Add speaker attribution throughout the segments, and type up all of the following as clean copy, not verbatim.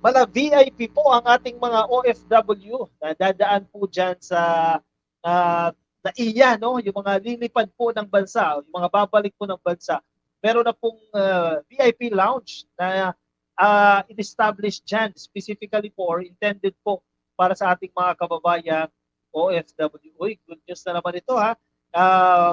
Speaker 1: Mga VIP po ang ating mga OFW na dadaan po dyan sa NAIA, no? Yung mga lilipad po ng bansa, yung mga babalik po ng bansa. Meron na pong VIP lounge na in-establish dyan specifically po or intended po para sa ating mga kababayan OFW. Uy, good news na naman ito ha.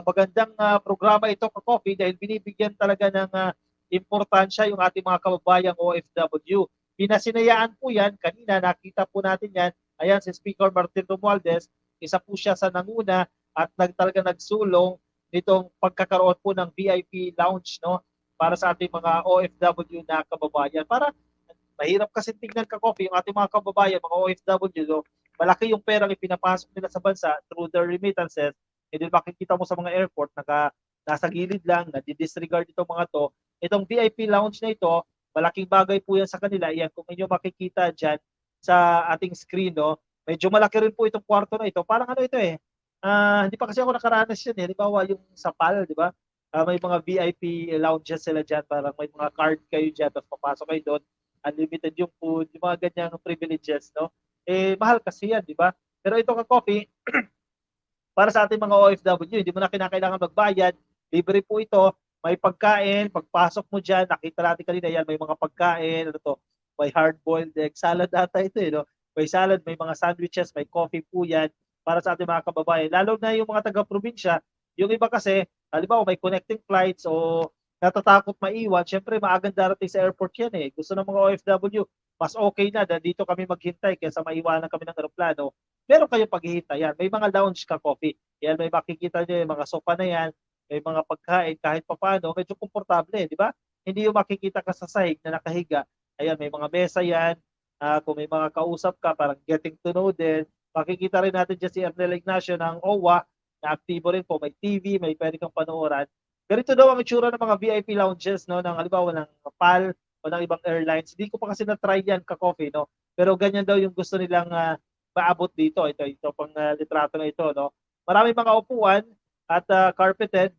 Speaker 1: Magandang programa ito ka Coffee dahil binibigyan talaga ng importansya yung ating mga kababayang OFW. Pinasinayaan po yan, kanina nakita po natin yan, ayan si Speaker Martin Romualdez, isa po siya sa nanguna at talaga nagsulong nitong pagkakaroon po ng VIP lounge no para sa ating mga OFW na kababayan. Para mahirap kasi tingnan ka Coffee yung ating mga kababayan, mga OFW, no? Malaki yung perang ipinapasok nila sa bansa through their remittances. And then makikita mo sa mga airport, nasa gilid lang, na-disregard itong mga to. Itong VIP lounge na ito, malaking bagay po yan sa kanila. Yan, kung inyo makikita dyan sa ating screen, no? Medyo malaki rin po itong kwarto na ito. Parang ano ito eh, hindi pa kasi ako nakaranas yan eh. Halimbawa yung sa PAL, di ba? May mga VIP lounges sila dyan. Parang may mga card kayo dyan, tapos papasok kayo doon unlimited yung food, yung mga ganyang privileges, no? Eh, mahal kasi yan, di ba? Pero ito ka coffee, para sa ating mga OFW, hindi mo na kinakailangan magbayad, libre po ito, may pagkain, pagpasok mo dyan, nakita natin kanina yan, may mga pagkain, ano to, may hard-boiled egg, salad ata ito, eh, no? May salad, may mga sandwiches, may coffee po yan para sa ating mga kababayan. Lalo na yung mga taga-probinsya, yung iba kasi, halimbawa may connecting flights o natatakot maiwan, syempre maagang darating sa airport yan eh. Gusto ng mga OFW, mas okay na dito kami maghintay kaysa maiwanan kami ng aeroplano. Meron kayong paghihintayan. May mga lounge ka coffee. Yan, may makikita nyo yung mga sofa na yan, may mga pagkain kahit papano, medyo komportable, di ba? Hindi yung makikita ka sa sahig na nakahiga. Ayan, may mga mesa yan. Kung may mga kausap ka, parang getting to know din. Makikita rin natin dyan si Ernel Ignacio ng OWA na aktibo rin po. May TV, may pwede kang panooran. Ganito daw ang itsura ng mga VIP lounges, no? Ng halimbawa ng PAL o ng ibang airlines. Hindi ko pa kasi na-try yan ka-coffee, no? Pero ganyan daw yung gusto nilang maabot dito. Ito pang litrato na ito, no? Maraming mga upuan at carpeted.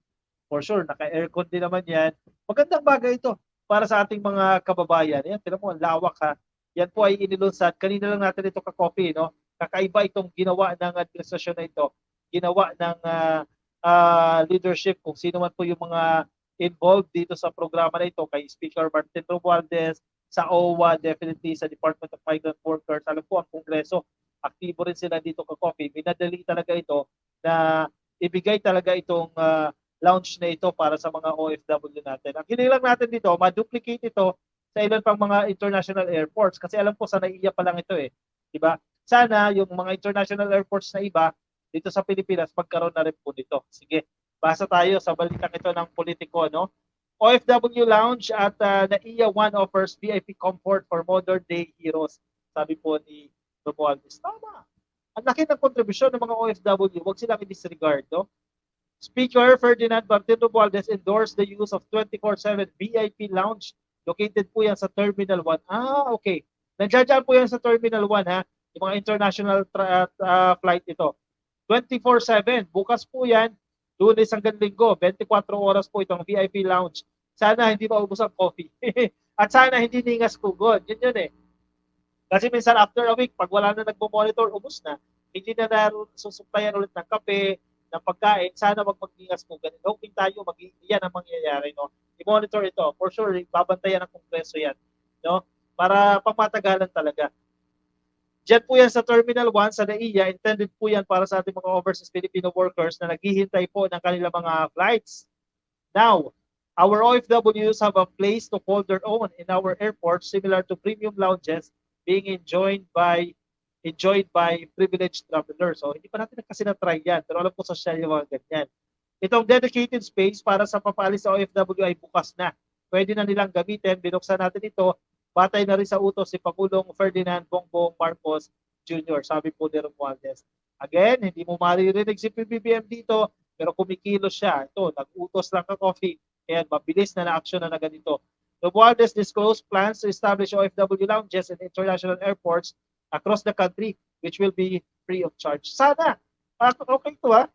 Speaker 1: For sure, naka-aircon din naman yan. Magandang bagay ito para sa ating mga kababayan. Yan, tinan mo, ang lawak ha. Yan po ay inilunsad. Kanina lang natin ito ka-coffee, no? Kakaiba itong ginawa ng administrasyon na ito. Ginawa ng leadership kung sino man po yung mga involved dito sa programa na ito kay Speaker Martin Romualdez, sa OWA, definitely sa Department of Migrant Workers. Alam po, ang Kongreso, aktibo rin sila dito ka coffee. Minadali talaga ito na ibigay talaga itong launch na ito para sa mga OFW natin. Ang hinilang natin dito, ma-duplicate ito sa ilan pang mga international airports kasi alam ko sa NAIA pa lang ito eh. Diba? Sana yung mga international airports na iba dito sa Pilipinas magkaroon na rin po nito. Sige, basa tayo sa balitang ito ng politiko, no? OFW Lounge at NAIA One offers VIP comfort for modern day heroes. Sabi po ni Romualdez. Tama. Ang laki ng kontribusyon ng mga OFW, huwag silang i-disregard, no? Speaker Ferdinand Martin Romualdez endorsed the use of 24/7 VIP lounge. Located po yan sa Terminal 1. Okay. Nandiyan po yan sa Terminal 1 ha. Yung mga international flight ito. 24/7. Bukas po yan. Lunes hanggang Linggo. 24 oras po itong VIP lounge. Sana hindi maubos ang coffee. At sana hindi ningas pugod. Yun eh. Kasi minsan after a week, pag wala na nagmo-monitor, ubos na. Hindi na susuplayan ulit ng kape, ng pagkain. Sana wag mag-ingas po ganun. Hoping tayo, yan ang mangyayari. No? I-monitor ito. For sure, babantayan ng Kongreso yan. No? Para pagmatagalan talaga. Diyan po yan sa Terminal 1 sa NAIA. Intended po yan para sa ating mga overseas Filipino workers na naghihintay po ng kanilang mga flights. Now, our OFWs have a place to call their own in our airports similar to premium lounges being enjoyed by privileged travelers. So, hindi pa natin kasi na-try yan. Pero alam ko social yung mga ganyan. Itong dedicated space para sa papalis sa OFW ay bukas na. Pwede na nilang gamitin. Binuksan natin ito. Batay na rin sa utos si Pangulong Ferdinand Bongbong Marcos Jr. Sabi po ni Romualdez. Again, hindi mo maririnig si PBBM dito, pero kumikilos siya. Ito, nag-utos lang ka coffee. Kaya mabilis na na-action na ganito. Romualdez disclosed plans to establish OFW lounges in international airports across the country, which will be free of charge. Sana, okay ito ha.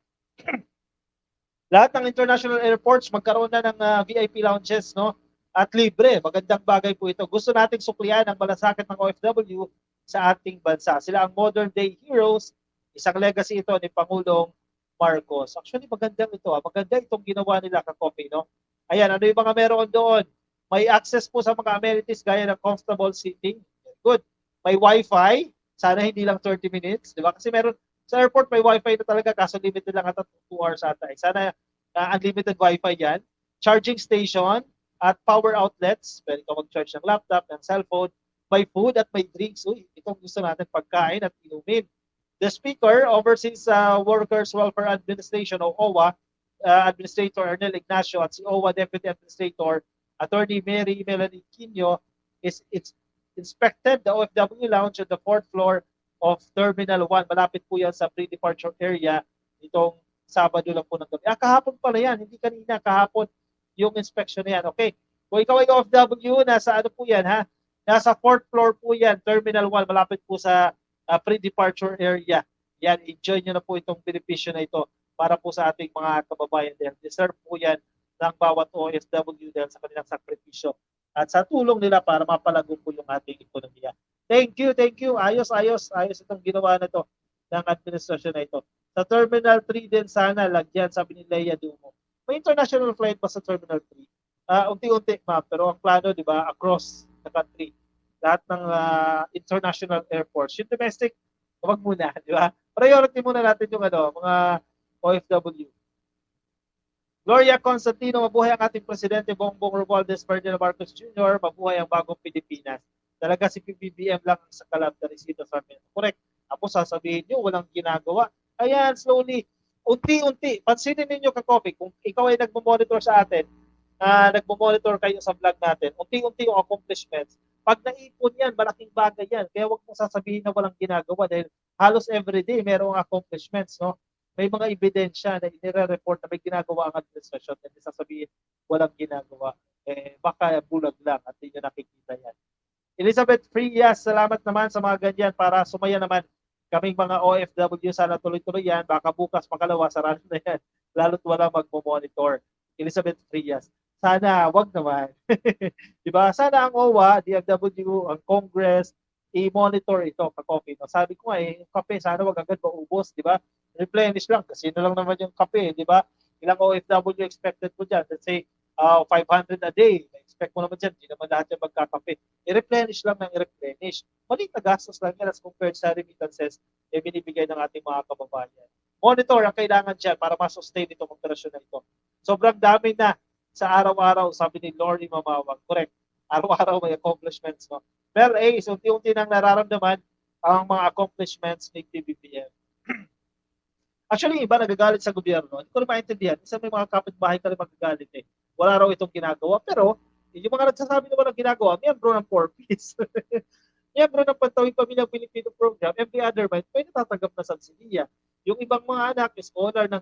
Speaker 1: Lahat ng international airports magkaroon na ng VIP lounges, no? at libre. Magandang bagay po ito. Gusto nating suklian ang malasakit ng OFW sa ating bansa. Sila ang modern day heroes. Isang legacy ito ni Pangulong Marcos. Actually, magandang ito. Maganda itong ginawa nila ka-coffee, no? Ayan, ano yung mga meron doon? May access po sa mga amenities gaya ng comfortable seating. Good. May wifi. Sana hindi lang 30 minutes, di ba? Kasi meron sa airport may wifi na talaga kaso limited lang ata 2 hours ata. Sana unlimited wifi yan. Charging station at power outlets. Pwede ka mag-charge ng laptop, ng cellphone. May food at may drinks. Uy, itong gusto natin pagkain at inumin. The Speaker oversees Workers Welfare Administration o OWA, Administrator Ernel Ignacio at si OWA Deputy Administrator Attorney Mary Melanie Quino it's inspected the OFW lounge on the 4th floor of Terminal 1. Malapit po yan sa pre-departure area itong Sabado lang po ng gabi. Kahapon pala yan, hindi kanina, kahapon yung inspection na yan. Okay, kung ikaw ay OFW, nasa ano po yan ha? Nasa 4th floor po yan, Terminal 1, malapit po sa pre-departure area. Yan, enjoy nyo na po itong benepisyo na ito para po sa ating mga kababayan din. Deserve po yan ng bawat OFW dahil sa kanilang sakripisyo at sa tulong nila para mapalago po yung ating ekonomiya. Thank you, thank you. Ayos itong ginawa na to ng administrasyon na ito. Sa Terminal 3 din sana, lagyan, sabi ni Leia Dumo. May international flight ba sa Terminal 3? Unti-unti, ma'am. Pero ang plano, di ba, across the country, lahat ng international airports. Yung domestic, wag muna, di ba? Priority muna natin yung mga OFW. Gloria Constantino, mabuhay ang ating Presidente Bongbong Romualdez Ferdinand Marcos Jr., mabuhay ang bagong Pilipinas. Talaga si PBBM lang ang sakalab na resito sa amin. Correct. Tapos sasabihin nyo, walang ginagawa. Ayan, slowly, unti-unti, pansinin ninyo ka-coffee, kung ikaw ay nagmo-monitor sa atin, nagmo-monitor kayo sa vlog natin, unti-unti yung accomplishments. Pag naipon yan, malaking bagay yan. Kaya huwag mong sasabihin na walang ginagawa dahil halos everyday merong accomplishments, no? May mga ebidensya na inire-report na may ginagawa ang administrasyon at sasabihin walang ginagawa. Baka bulag lang at hindi nakikita yan. Elizabeth Frias, salamat naman sa mga ganyan para sumaya naman kaming mga OFW. Sana tuloy-tuloy yan. Baka bukas makalawa, sarado na yan. Lalo't wala magmo-monitor. Elizabeth Frias, sana wag naman. Diba? Sana ang OWA, DFW, ang Congress, i-monitor ito ka-coffee. No? Sabi ko yung kape, sana wag agad maubos, di ba? Replenish lang, kasi lang naman yung kape, di ba? Ilang OFW expected mo dyan? Let's say, 500 a day. Expect mo naman dyan, hindi naman lahat yung magkakape. I-replenish lang ng i-replenish. Maliit na gastos lang yan as compared sa remittances na binibigay ng ating mga kababayan. Monitor ang kailangan dyan para ma-sustain itong operasyon na ito. Sobrang dami na sa araw-araw, sabi ni Lori Mamawag. Correct. Araw-araw may accomplishments. No? Pero unti-unti nang nararamdaman ang mga accomplishments ni PBBM. Actually, iba nagagalit sa gobyerno. Hindi ko rin maintindihan. Isa may mga kapitbahay ka rin magagalit Wala raw itong ginagawa. Pero, yung mga nagsasabi na walang ginagawa, miyembro ng 4Ps. Miyembro ng Pantawing Pamilyang Pilipino Program, every other month, may natatanggap na subsidiya. Yung ibang mga anak, scholar ng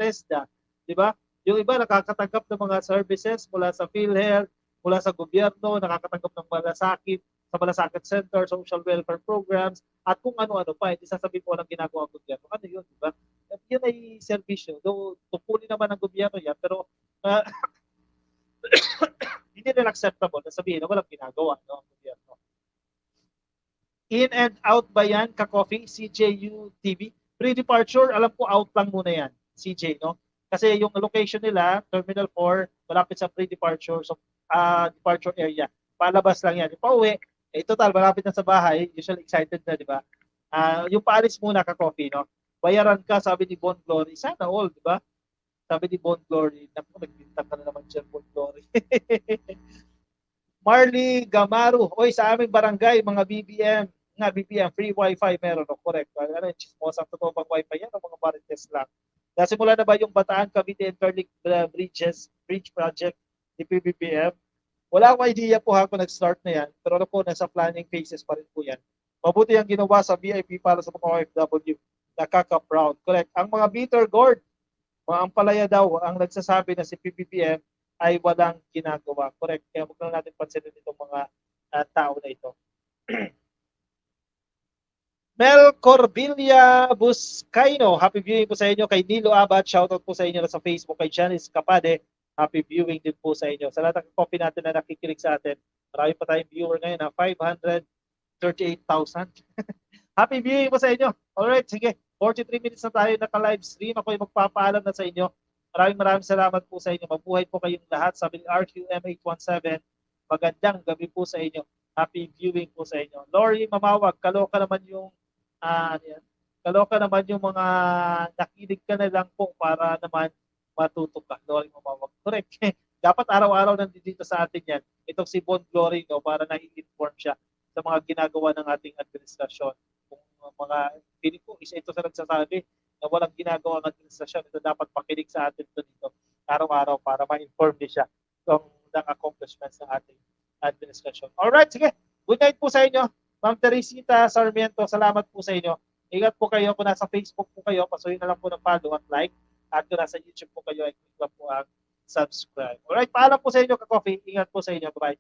Speaker 1: TESDA, di ba? Yung iba nakakatanggap ng mga services mula sa PhilHealth, mula sa gobyerno, nakakatanggap ng malasakit, sa malasakit center, social welfare programs, at kung ano-ano pa. Hindi sasabihin mo lang ginagawa ng gobyerno. Ano yun, di ba? Yun ay servisyo. Though, tupuli naman ng gobyerno yan, pero hindi rin acceptable na sabihin na walang ginagawa ng gobyerno. In and out ba yan, ka-coffee, CJU TV? Pre-departure, alam ko out lang muna yan, CJ, no? Kasi yung location nila, Terminal 4, malapit sa pre-departure, so departure area. Palabas lang yan. Yung pauwi, total, malapit na sa bahay, usually excited na, di ba? Yung paalis muna ka-coffee, no? Bayaran ka, sabi ni Bon Glory, sana all, di ba? Sabi ni Bon Glory, naku, nagbintang ka na naman dyan, Bon Glory. Marley Gamaru, oy, sa aming barangay, mga BBM, free wifi meron, no? Correct. Ano yung chismosang totoo bang wifi yan o mga marites lang? Nasimula na ba yung Bataan, Cavite, Interlink Bridge Project ni PBBM? Wala akong idea po kung nag-start na yan, pero ano po, nasa planning phases pa rin po yan. Mabuti ang ginawa sa VIP para sa mga OFW. Nakaka-proud. Correct. Ang mga bitter gourd, mga ampalaya daw, ang nagsasabi na si PBBM ay walang ginagawa. Correct. Kaya huwag lang natin pansinin itong mga tao na ito. Mel Corbilla Buscaino, happy viewing po sa inyo. Kay Nilo Abad, shoutout po sa inyo na sa Facebook. Kay Janice Capade, Happy viewing din po sa inyo. Sa lahat ng copy natin na nakikinig sa atin, marami pa tayong viewer ngayon na 538,000. Happy viewing po sa inyo. Alright, sige. 43 minutes na tayo naka-live stream. Ako yung magpapaalam na sa inyo. Maraming salamat po sa inyo. Mabuhay po kayong lahat. Sabi ni RQM817, magandang gabi po sa inyo. Happy viewing po sa inyo. Lori Mamawag, kaloka naman yung kaloka naman yung mga nakinig ka na lang po para naman matuto ka. Lori Mamawag. Correct. Dapat araw-araw nandito sa atin yan. Itong si Bon Glory, no, para na-inform siya sa mga ginagawa ng ating administrasyon. Kung mga, piling ko, isa ito sa nagsasabi na walang ginagawa ng administrasyon, ito dapat makinig sa atin dito araw-araw para ma-inform niya siya kung ng accomplishments ng ating administrasyon. Alright, sige. Good night po sa inyo. Ma'am Teresita Sarmiento, salamat po sa inyo. Ingat po kayo. Kung nasa Facebook po kayo, pasuhin na lang po ng follow at like. At kung nasa YouTube po kayo, ay click lang po ang subscribe. Alright, paalam po sa inyo, ka-coffee. Ingat po sa inyo. Bye-bye.